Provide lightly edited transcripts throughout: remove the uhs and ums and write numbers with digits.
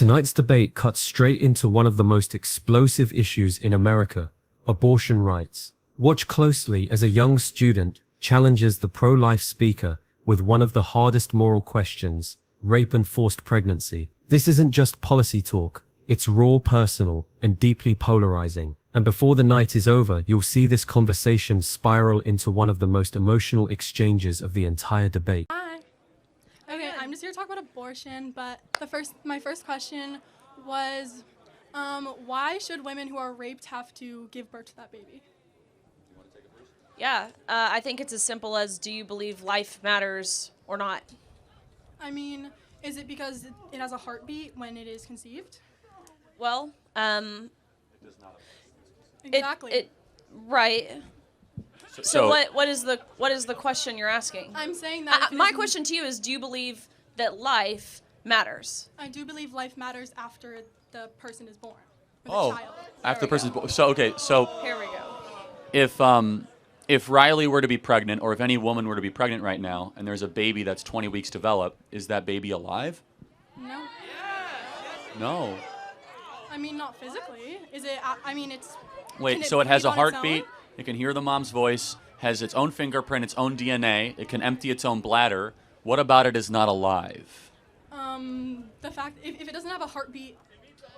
Tonight's debate cuts straight into one of the most explosive issues in America, abortion rights. Watch closely as a young student challenges the pro-life speaker with one of the hardest moral questions, rape and forced pregnancy. This isn't just policy talk, it's raw, personal, and deeply polarizing. And before the night is over, you'll see this conversation spiral into one of the most emotional exchanges of the entire debate. Hi. Okay, I'm just here to talk about abortion, but my first question was, why should women who are raped have to give birth to that baby? Yeah, I think it's as simple as, do you believe life matters or not? I mean, is it because it has a heartbeat when it is conceived? Well, Exactly. right. So what is the question you're asking? I'm saying that My question to you is, do you believe that life matters? I do believe life matters after the person is born. Or the child. After the person's born. So Here we go. if Riley were to be pregnant, or if any woman were to be pregnant right now, and there's a baby that's 20 weeks developed, is that baby alive? No. No. I mean, not physically. Is it? I mean, it's. Wait, so it has a heartbeat, it can hear the mom's voice, has its own fingerprint, its own DNA, it can empty its own bladder. What about it is not alive? The fact if it doesn't have a heartbeat.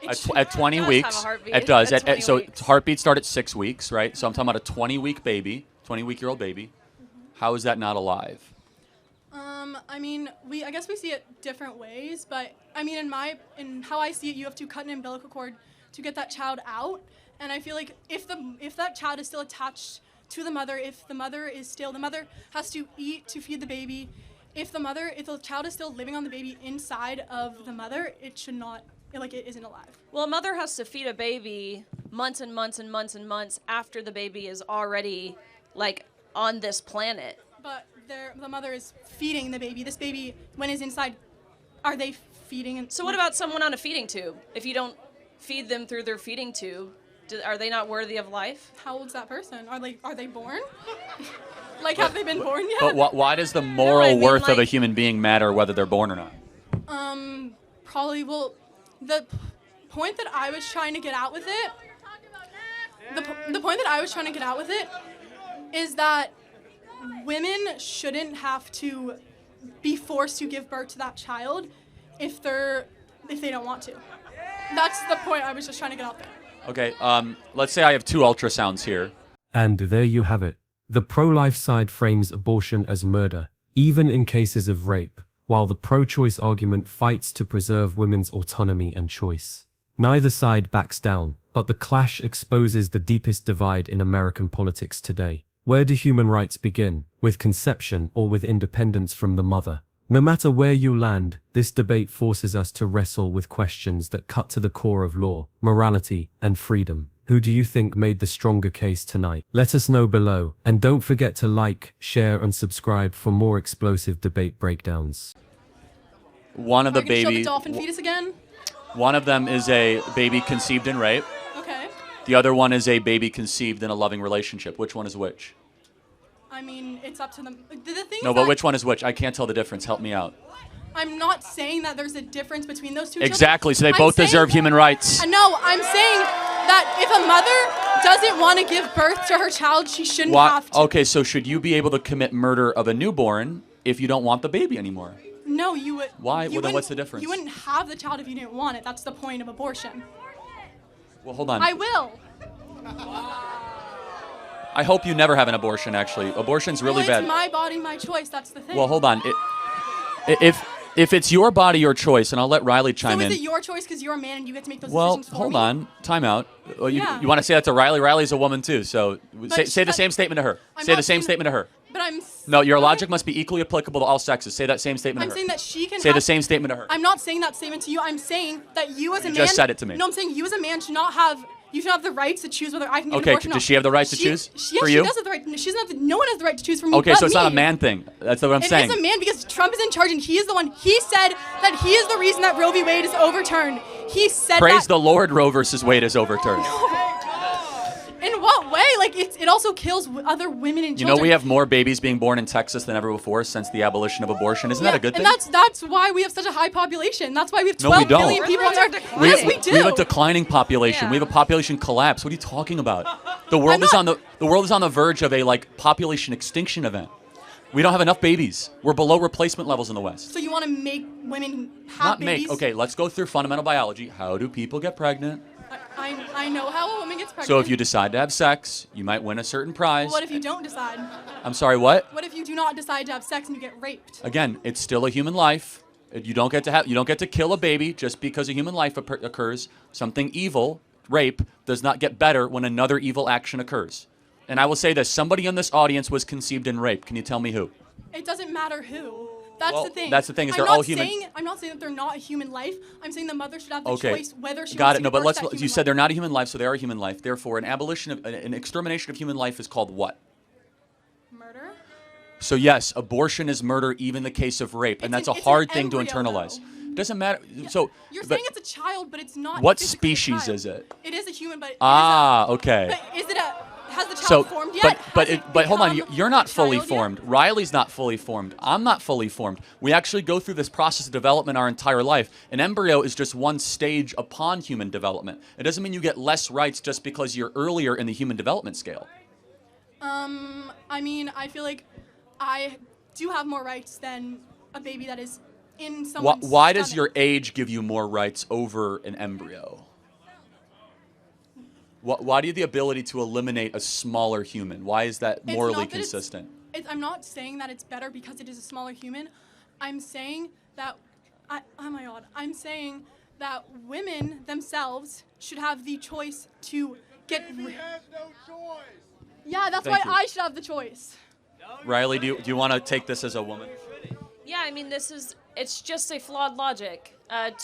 At 20 It does weeks, have a heartbeat. it does. At 20 So weeks. heartbeat start at 6 weeks, right? So I'm talking about a 20-week baby, 20-week-year-old baby. How is that not alive? I mean, I guess we see it different ways, but I mean, in how I see it, you have to cut an umbilical cord to get that child out, and I feel like if that child is still attached to the mother, the mother has to eat to feed the baby. If the child is still living on the baby inside of the mother, it should not, it isn't alive. Well, a mother has to feed a baby months and months and months and months after the baby is already, on this planet. But the mother is feeding the baby. This baby, when it's inside, are they feeding? So what about someone on a feeding tube? If you don't feed them through their feeding tube, are they not worthy of life? How old's that person? Are they born? Have they been born yet? But why does the moral worth of a human being matter whether they're born or not? Probably, the point that I was trying to get out with it, the point that I was trying to get out with it is that women shouldn't have to be forced to give birth to that child if they don't want to. That's the point I was just trying to get out there. Okay, let's say I have 2 ultrasounds here. And there you have it. The pro-life side frames abortion as murder, even in cases of rape, while the pro-choice argument fights to preserve women's autonomy and choice. Neither side backs down, but the clash exposes the deepest divide in American politics today. Where do human rights begin? With conception or with independence from the mother? No matter where you land, this debate forces us to wrestle with questions that cut to the core of law, morality, and freedom. Who do you think made the stronger case tonight? Let us know below, and don't forget to like, share, and subscribe for more explosive debate breakdowns. One of the Are you gonna show the babies, dolphin fetus again? one of them is a baby conceived in rape. Okay. The other one is a baby conceived in a loving relationship. Which one is which? I mean, it's up to them. The thing No, is but that which one is which? I can't tell the difference. Help me out. I'm not saying that there's a difference between those two Exactly, so they children. both deserve human rights. No, I'm saying that if a mother doesn't want to give birth to her child, she shouldn't have to. Okay, so should you be able to commit murder of a newborn if you don't want the baby anymore? No, you would. Why? You Well, then what's the wouldn't- difference? You wouldn't have the child if you didn't want it. That's the point of abortion. Well, hold on. I will. I hope you never have an abortion, actually. Abortion's really Well, bad. it's my body, my choice. That's the thing. Well, hold on. If it's your body, your choice, and I'll let Riley chime So in. is it your choice because you're a man and you get to make those Well, decisions for hold me? on. Time out. Well, you Yeah. want to say that to Riley? Riley's a woman, too, so say the but- same statement to her. I'm Say the not same saying- statement to her. But I'm. No, your okay. logic must be equally applicable to all sexes. Say that same statement I'm to her. saying that she can. Say the have- same statement to her. I'm not saying that statement to you. I'm saying that you as a man. just said it to me. No, I'm saying you as a man should not have. You should have the right to choose whether I can get an Okay, abortion or not. does she have the right to choose Yes, for she you? does have the right. She doesn't have the, no one has the right to choose for me. Okay, but so it's me. not a man thing. That's what I'm saying. It is a man because Trump is in charge and he is the one. He said that he is the reason that Roe v. Wade is overturned. He said Praise that. the Lord, Roe versus Wade is overturned. In what way? like it also kills other women and You children. know, we have more babies being born in Texas than ever before since the abolition of abortion. Isn't that a good thing? And that's why we have such a high population. That's why we have No, we 12 don't. million people on Earth. We- Yes, we do. We have a declining population. Yeah. We have a population collapse. What are you talking about? The world is on the verge of a population extinction event. We don't have enough babies. We're below replacement levels in the West. So you want to make women have Not babies? make. Okay, let's go through fundamental biology. How do people get pregnant? I know how a woman gets pregnant. So if you decide to have sex, you might win a certain prize. What if you don't decide? I'm sorry, what? What if you do not decide to have sex and you get raped? Again, it's still a human life. You don't get to kill a baby just because a human life occurs. Something evil, rape, does not get better when another evil action occurs. And I will say this, somebody in this audience was conceived in rape. Can you tell me who? It doesn't matter who. That's Well, the thing. that's the thing, is I'm they're not all human. I'm not saying that they're not a human life. I'm saying the mother should have the Okay. choice whether she Got wants it. to No, give but birth let's. to that You human said life. they're not a human life, so they are a human life. Therefore, an extermination of human life is called what? Murder? So yes, abortion is murder, even in the case of rape, and It's that's an- a hard it's an thing to embryo, internalize. though. It doesn't matter. So You're but saying it's a child, but it's not. what physically a species child. is it? It is a human, but Okay. But is it a? Has the child So, formed yet? but hold on, Has it you're not become fully a child yet? formed. Riley's not fully formed. I'm not fully formed. We actually go through this process of development our entire life. An embryo is just one stage upon human development. It doesn't mean you get less rights just because you're earlier in the human development scale. I mean, I feel like I do have more rights than a baby that is in someone's Why does stomach. your age give you more rights over an embryo? Why do you have the ability to eliminate a smaller human? Why is that It's morally not that it's- consistent? I'm not saying that it's better because it is a smaller human. I'm saying that, oh my God, I'm saying that women themselves should have the choice to get. has no choice. Yeah, that's Thank why you. I should have the choice. Riley, do you want to take this as a woman? Yeah, I mean, it's just a flawed logic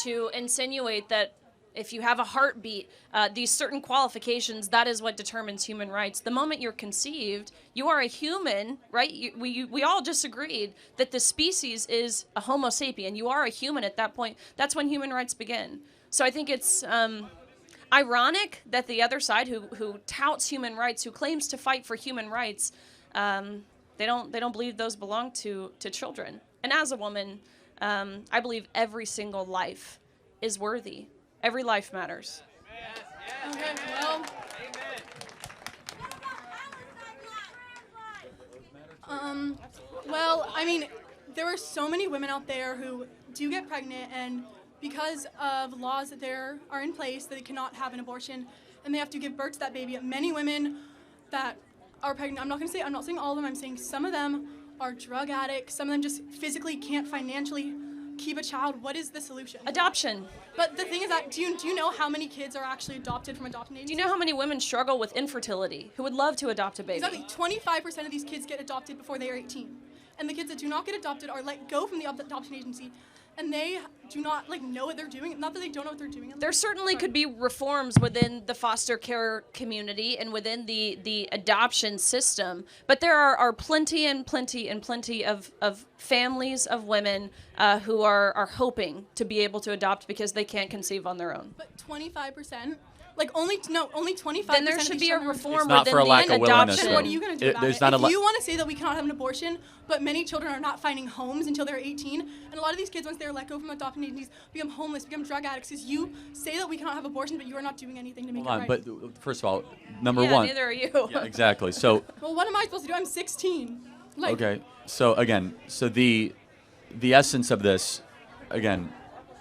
to insinuate that if you have a heartbeat, these certain qualifications, that is what determines human rights. The moment you're conceived, you are a human, right? We all just agreed that the species is a Homo sapien. You are a human at that point. That's when human rights begin. So I think it's ironic that the other side, who touts human rights, who claims to fight for human rights, they don't believe those belong to children. And as a woman, I believe every single life is worthy. Every life matters. Okay, well. Well, I mean, there are so many women out there who do get pregnant, and because of laws that are in place, that they cannot have an abortion, and they have to give birth to that baby. Many women that are pregnant, I'm not saying all of them, I'm saying some of them are drug addicts, some of them just physically can't financially keep a child. What is the solution? Adoption. But the thing is that, do you know how many kids are actually adopted from adoption agencies? Do you know how many women struggle with infertility who would love to adopt a baby? Exactly. 25% of these kids get adopted before they are 18. And the kids that do not get adopted are let go from the adoption agency, and they do not know what they're doing. Not that they don't know what they're doing. There certainly could be reforms within the foster care community and within the adoption system, but there are plenty of families of women who are hoping to be able to adopt because they can't conceive on their own. But 25%, only 25%. Then there of should these be a children are- reform It's not within for a lack the of willingness, adoption. though. What are you going to do about There's it? not a If lo- you want to say that we cannot have an abortion, but many children are not finding homes until they're 18, and a lot of these kids, once they're let go from adoption agencies, become homeless, become drug addicts, because you say that we cannot have abortion, but you are not doing anything to make Hold it on, right. but first of all, number Yeah, one. neither are you. Yeah, exactly. So Well, what am I supposed to do? I'm 16. okay. So again, the essence of this, again,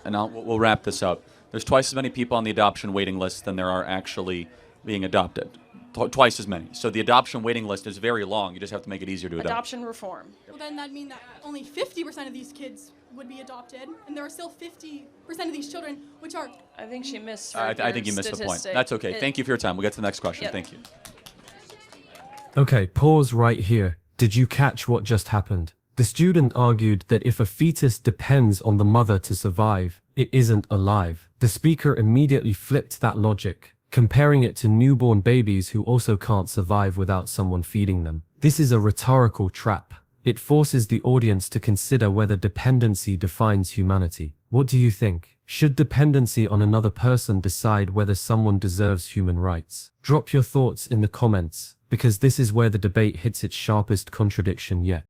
and we'll wrap this up. There's twice as many people on the adoption waiting list than there are actually being adopted. Twice as many. So the adoption waiting list is very long. You just have to make it easier to adopt. Adoption reform. Well, then that'd mean that only 50% of these kids would be adopted, and there are still 50% of these children which are. I think she missed. I your think you missed the point. statistic. That's okay. Thank you for your time. We'll get to the next question. Yep. Thank you. Okay, pause right here. Did you catch what just happened? The student argued that if a fetus depends on the mother to survive, it isn't alive. The speaker immediately flipped that logic, comparing it to newborn babies who also can't survive without someone feeding them. This is a rhetorical trap. It forces the audience to consider whether dependency defines humanity. What do you think? Should dependency on another person decide whether someone deserves human rights? Drop your thoughts in the comments. because this is where the debate hits its sharpest contradiction yet.